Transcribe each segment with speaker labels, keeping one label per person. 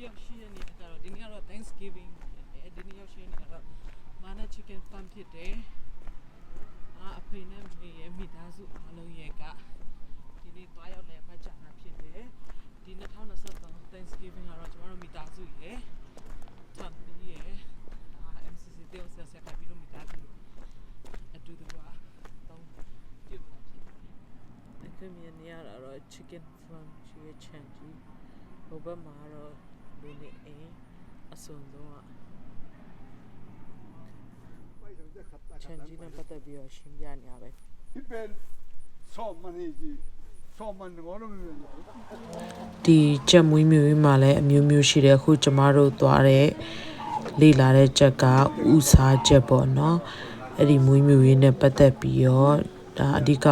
Speaker 1: ရောက်ရှိတဲ့နေရာကြတော့ဒီနေ့ကတော့ Thanksgiving ဒီနေ့ရောက်ရှိနေတော့ Manna chicken farm ဖြစ်တယ်အဖေနဲ့မေရဲ့မိသားစုအားလုံးရဲ့ကဒီနေ့တွားရောက်လဲဖတ်ကြတာဖြစ်တယ်ဒီ2023 Thanksgiving ကတော့ကျွန်တော်တို့မိသားစုရဲ့ထပ်ပြီးရဲ့MCC တေးအောင်ဆက်ဆက်ပြီးတော့မိသားစုအတူတူကတော့ပြုတ်လာဖြစ်တယ်အခုမြင်နေရတာတော့ chicken farm ရှိရဲ့ change ဟိုဘက်မှာတော့လူနေအိမ်အစုံဆုံးချန်ကြီးနဲ့ပတ်သက်ပြီးတော့ရှင်းပြနေရပဲဒီချက်မွေးမျိုးမှာလည်းအမျိုးမျိုးရှိတယ်အခုကျမတို့သွားတဲ့လေ့လာတဲ့ချက်ကဥစားချက်ပေါ့နော်အဲ့ဒီမွေးမျိုးရင်းနဲ့ပတ်သက်ပြီးတော့ဒါအဓိက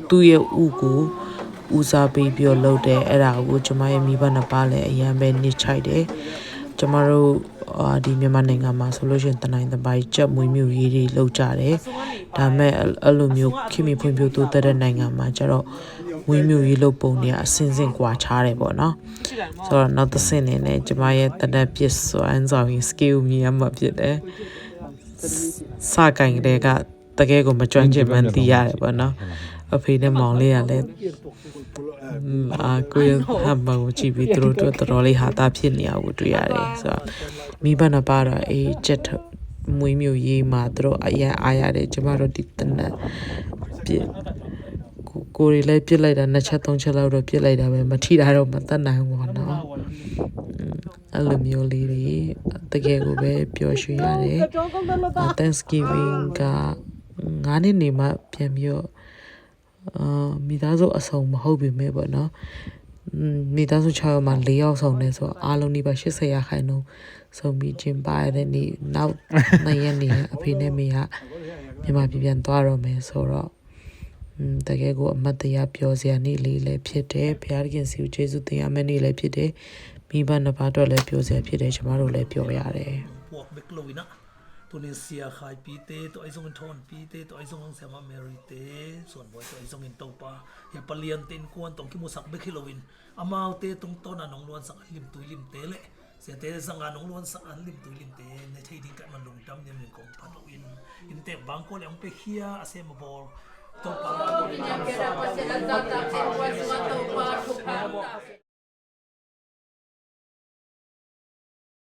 Speaker 1: သူ့ရဲ့ဥကိုဦးစားပေးပြီးတော့လုပ်တယ်အဲ့ဒါကိုကျမရဲ့မိဘနှစ်ပါးလည်းအရန်ပဲနှိမ့်ချိုက်တယ်ကျမတို့ဒီမြန်မာနိုင်ငံမှာဆိုလို့ရှိရင်တနိုင်တပိုင်းကြက်မွေးမြူရေးတွေလုပ်ကြတယ်ဒါပေမဲ့အဲ့လိုမျိုးခင်မီဖွံ့ဖြိုးတိုးတက်တဲ့နိုင်ငံမှာကျတော့မွေးမြူရေးလုပ်ပုံတွေအစင်းစင်ကွာခြားတယ်ပေါ့နော်ဆိုတော့နောက်တစ်ဆင့်နေနဲ့ကျမရဲ့တနက်ပြစ်စွမ်းဆောင်ရင် skill မြင်ရမှာဖြစ်တယ်စကင်တွေကတကယ်ကိုမကျွမ်းကျင်မှန်းသိရတယ်ပေါ့နော်အဖေနဲ့မောင်လေးကလည်းကိုရဟမ်ဘာကိုကြည့်ပြီးသူတို့တော်တော်လေးဟာတာဖြစ်နေအောင်တွေ့ရတယ်ဆိုတော့မိဘနှစ်ပါးတော့အေးချက်မွေးမြူရေးမှာသူတို့အရန်အားရတယ်ကျမတို့ဒီတနက်ပြကိုရီလည်းပြစ်လိုက်တာ2ချက်3ချက်လောက်တော့ပြစ်လိုက်တာပဲမထိတာတော့မတတ်နိုင်ဘူးပေါ့နော်အဲ့လိုမျိုးလေးတွေတကယ်ကိုပဲပျော်ရွှင်ရတယ် Thanksgiving က9နှစ်နေမှပြန်ပြီးတော့မိသားစုအစုံမဟုတ်ပြီမဲ့ပေါ့နော်မိသားစု6ယောက်မှာ4ယောက်ဆောင်နေဆိုတော့အားလုံးဒီပါ80ရာခိုင်နှုန်းဆုံးပြီးကျင်းပရတဲ့နေ့နောက်2ရက်နေအဖေနဲ့မေကမြန်မာပြည်ပြန်သွားတော့မယ်ဆိုတော့တကယ်ကိုအမတ်တရားပြောစရာနေ့လေးလည်းဖြစ်တယ်ဘုရားခင်စီကိုကျေးဇူးတင်ရမယ့်နေ့လည်းဖြစ်တယ်မိဘနှစ်ပါးတော့လည်းပြောစရာဖြစ်တယ်ကျမတို့လည်းပြောရတယ်
Speaker 2: ตัวนี้เสียขายปีเตตัวไอ้ทรงทอนปีเตตัวไอ้ทรงเสียมาเมริเตส่วนบ่อยตัวไอ้ทรงอินโตปาอย่าปเลียนเต็นกวนตรงที่มุสักเบคิโลวินอามาเตตรงต้นน้องล้วนสักลิมตุยลิมเตเละเสียเตสังงานน้องล้วนสักลิมตุยลิมเตในที่ดิ้งกันมันลงจำเนี่ยมีของพัดวินอินเตบางคนยังไปเฮียอาเซมาบอลตัวปา